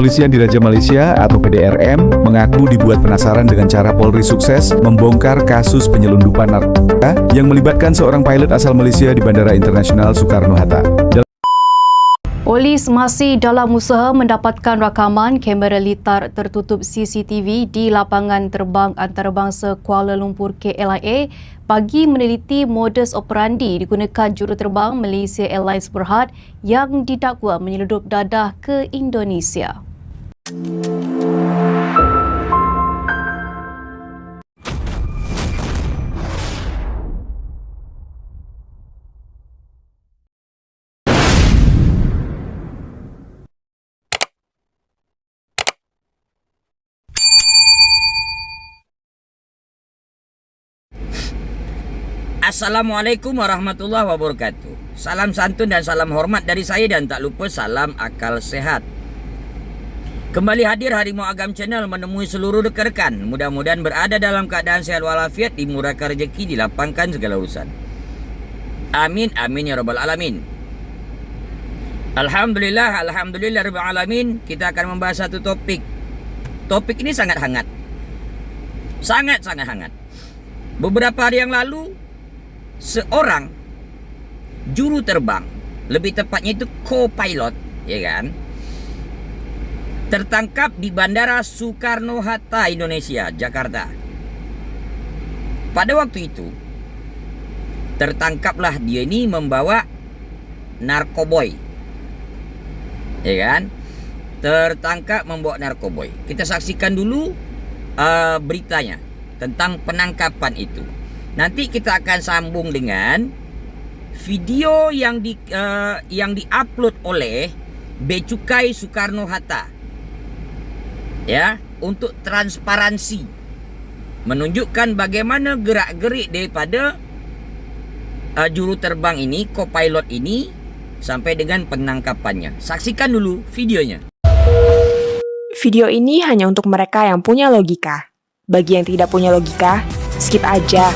Kepolisian Diraja Malaysia atau PDRM mengaku dibuat penasaran dengan cara Polri sukses membongkar kasus penyelundupan narkoba yang melibatkan seorang pilot asal Malaysia di Bandara Internasional Soekarno-Hatta. Polis masih dalam usaha mendapatkan rakaman kamera litar tertutup CCTV di lapangan terbang antarabangsa Kuala Lumpur KLIA bagi meneliti modus operandi digunakan juruterbang Malaysia Airlines Berhad yang didakwa menyeludup dadah ke Indonesia. Assalamualaikum warahmatullahi wabarakatuh. Salam santun dan salam hormat dari saya dan tak lupa salam akal sehat. Kembali hadir Harimau Agam Channel menemui seluruh rekan-rekan. Mudah-mudahan berada dalam keadaan sehat walafiat, dimurahkan rezeki, dilapangkan segala urusan. Amin, amin ya rabbal alamin. Alhamdulillah rabbil alamin. Kita akan membahas satu topik. Topik ini sangat hangat. Sangat-sangat hangat. Beberapa hari yang lalu, seorang juru terbang, lebih tepatnya itu co-pilot, ya kan, tertangkap di Bandara Soekarno-Hatta, Indonesia, Jakarta. Pada waktu itu, tertangkaplah dia ini membawa narkoboy, ya kan, tertangkap membawa narkoboy. Kita saksikan dulu beritanya tentang penangkapan itu. Nanti kita akan sambung dengan video yang diupload oleh Bea Cukai Soekarno-Hatta, ya, untuk transparansi, menunjukkan bagaimana gerak-gerik daripada juru terbang ini, co-pilot ini, sampai dengan penangkapannya. Saksikan dulu videonya. Video ini hanya untuk mereka yang punya logika. Bagi yang tidak punya logika, skip aja.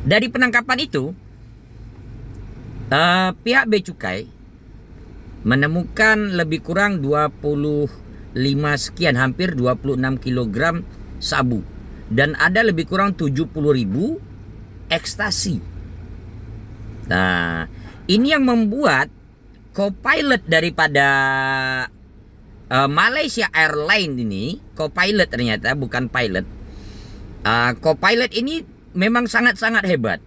Dari penangkapan itu, pihak Bea Cukai menemukan lebih kurang 25 sekian, hampir 26 kg sabu, dan ada lebih kurang 70.000 ekstasi. Nah, ini yang membuat co-pilot daripada Malaysia Airlines ini, co-pilot ternyata bukan pilot. Co-pilot ini memang sangat-sangat hebat.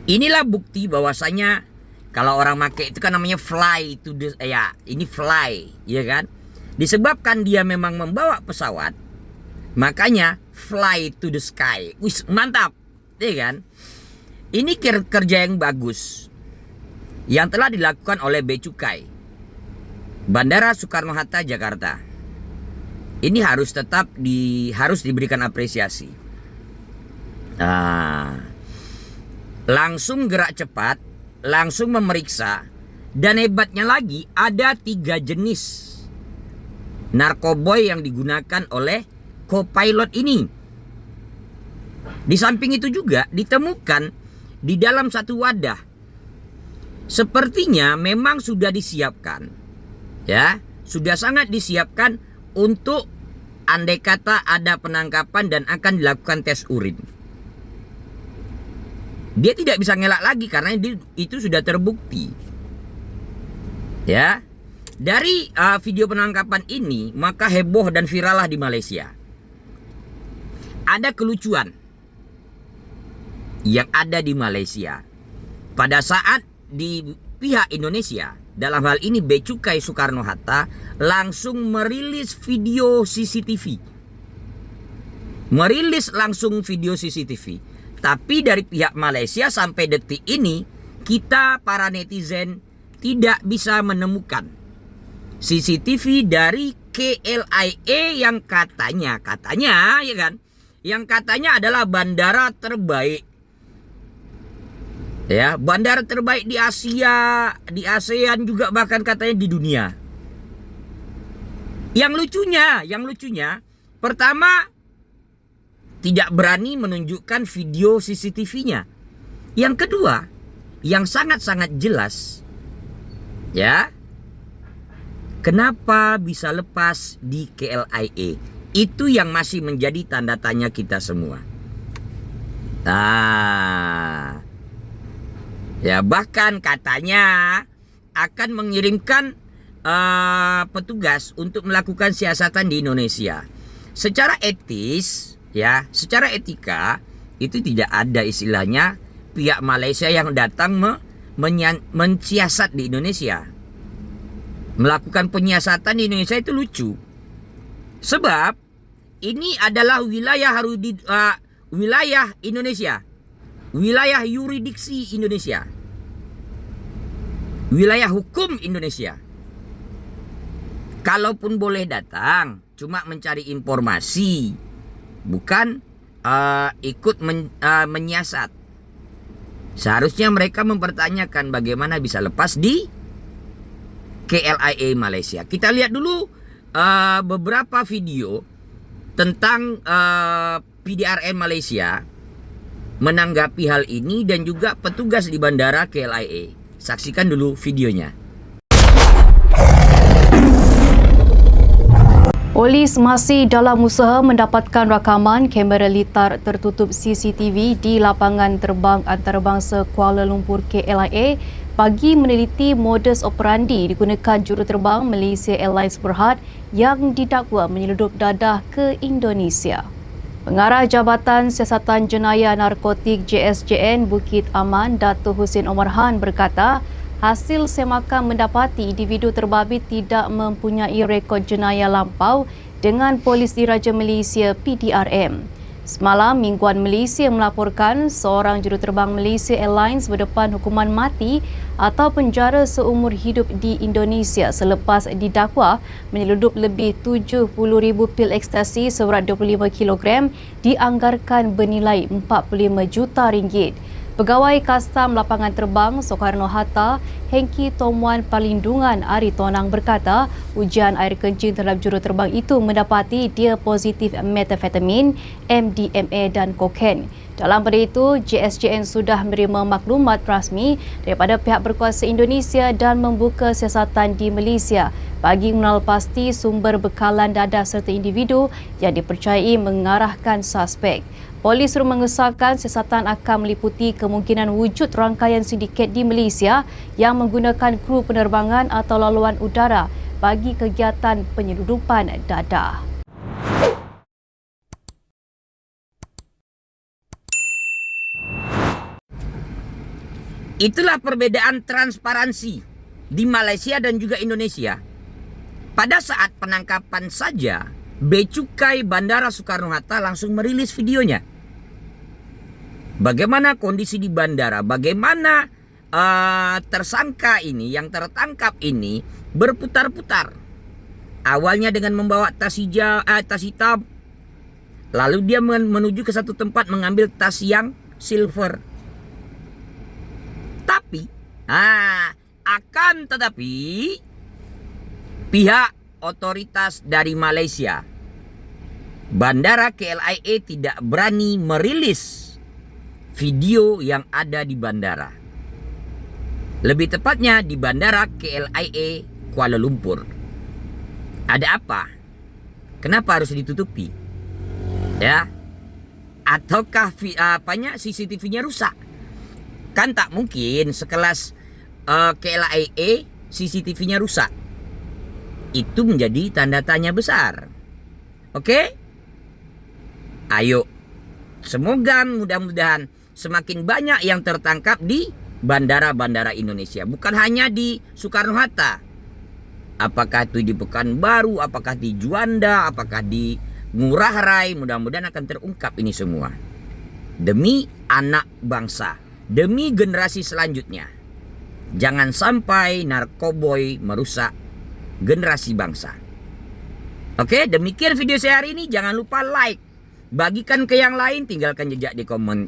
Inilah bukti bahwasanya kalau orang pakai itu kan namanya fly to the, ya ini fly, ya kan? Disebabkan dia memang membawa pesawat, makanya fly to the sky. Wis, mantap, ya kan? Ini kerja yang bagus yang telah dilakukan oleh Bea Cukai Bandara Soekarno-Hatta, Jakarta. Ini harus tetap harus diberikan apresiasi. Langsung gerak cepat, langsung memeriksa, dan hebatnya lagi ada 3 jenis narkoboy yang digunakan oleh co-pilot ini. Di samping itu juga ditemukan di dalam satu wadah sepertinya memang sudah disiapkan. Ya, sudah sangat disiapkan untuk andai kata ada penangkapan dan akan dilakukan tes urin. Dia tidak bisa ngelak lagi karena itu sudah terbukti. Ya. Dari video penangkapan ini maka heboh dan virallah di Malaysia. Ada kelucuan yang ada di Malaysia. Pada saat di pihak Indonesia, dalam hal ini Bea Cukai Soekarno-Hatta langsung merilis video CCTV. Merilis langsung video CCTV. Tapi dari pihak Malaysia sampai detik ini kita para netizen tidak bisa menemukan CCTV dari KLIA yang katanya ya kan, yang katanya adalah bandara terbaik. Ya, bandara terbaik di Asia, di ASEAN juga bahkan katanya di dunia. Yang lucunya, pertama tidak berani menunjukkan video CCTV-nya. Yang kedua, yang sangat-sangat jelas, ya, kenapa bisa lepas di KLIA? Itu yang masih menjadi tanda tanya kita semua. Ya, bahkan katanya akan mengirimkan petugas untuk melakukan siasatan di Indonesia. Secara etis, ya, secara etika itu tidak ada istilahnya pihak Malaysia yang datang mensiasat di Indonesia. Melakukan penyiasatan di Indonesia itu lucu. Sebab ini adalah wilayah Indonesia. Wilayah yuridiksi Indonesia. Wilayah hukum Indonesia. Kalaupun boleh datang, cuma mencari informasi, bukan ikut menyiasat. Seharusnya mereka mempertanyakan bagaimana bisa lepas di KLIA Malaysia. Kita lihat dulu beberapa video tentang PDRM Malaysia menanggapi hal ini dan juga petugas di bandara KLIA. Saksikan dulu videonya. Polis masih dalam usaha mendapatkan rakaman kamera litar tertutup CCTV di lapangan terbang antarabangsa Kuala Lumpur KLIA bagi meneliti modus operandi digunakan juruterbang Malaysia Airlines Berhad yang didakwa menyeludup dadah ke Indonesia. Pengarah Jabatan Siasatan Jenayah Narkotik JSJN Bukit Aman, Dato' Husin Omar Han berkata, hasil semakan mendapati individu terbabit tidak mempunyai rekod jenayah lampau dengan Polis Diraja Malaysia PDRM. Semalam, Mingguan Malaysia melaporkan seorang juruterbang Malaysia Airlines berdepan hukuman mati atau penjara seumur hidup di Indonesia selepas didakwa menyeludup lebih 70,000 pil ekstasi seberat 25 kg dianggarkan bernilai 45 juta ringgit. Pegawai Kastam Lapangan Terbang Soekarno-Hatta, Hengki Tomuan Perlindungan Ari Tonang berkata, ujian air kencing terhadap juruterbang itu mendapati dia positif metafetamin, MDMA dan kokain. Dalam pada itu, JSJN sudah menerima maklumat rasmi daripada pihak berkuasa Indonesia dan membuka siasatan di Malaysia bagi mengenal pasti sumber bekalan dadah serta individu yang dipercayai mengarahkan suspek. Polis suruh mengesahkan siasatan akan meliputi kemungkinan wujud rangkaian sindiket di Malaysia yang menggunakan kru penerbangan atau laluan udara bagi kegiatan penyeludupan dadah. Itulah perbedaan transparansi di Malaysia dan juga Indonesia. Pada saat penangkapan saja, Bea Cukai Bandara Soekarno-Hatta langsung merilis videonya. Bagaimana kondisi di bandara, bagaimana tersangka ini, yang tertangkap ini berputar-putar. Awalnya dengan membawa tas hitam, lalu dia menuju ke satu tempat mengambil tas yang silver. Akan tetapi pihak otoritas dari Malaysia, Bandara KLIA tidak berani merilis video yang ada di bandara. Lebih tepatnya di Bandara KLIA Kuala Lumpur. Ada apa? Kenapa harus ditutupi? Ya? Ataukah CCTV-nya rusak? Kan tak mungkin sekelas KLIA CCTV-nya rusak. Itu menjadi tanda tanya besar. Oke? Ayo. Semoga mudah-mudahan semakin banyak yang tertangkap di bandara-bandara Indonesia. Bukan hanya di Soekarno-Hatta. Apakah itu di Pekanbaru, apakah di Juanda, apakah di Ngurah Rai. Mudah-mudahan akan terungkap ini semua. Demi anak bangsa. Demi generasi selanjutnya. Jangan sampai narkoboy merusak generasi bangsa. Oke, demikian video saya hari ini. Jangan lupa like. Bagikan ke yang lain, tinggalkan jejak di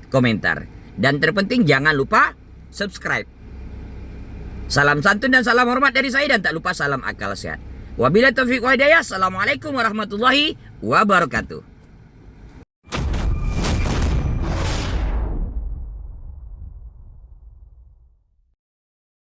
komentar. Dan terpenting jangan lupa subscribe. Salam santun dan salam hormat dari saya, dan tak lupa salam akal sehat. Wabillahi taufiq wa hidayah. Assalamualaikum warahmatullahi wabarakatuh.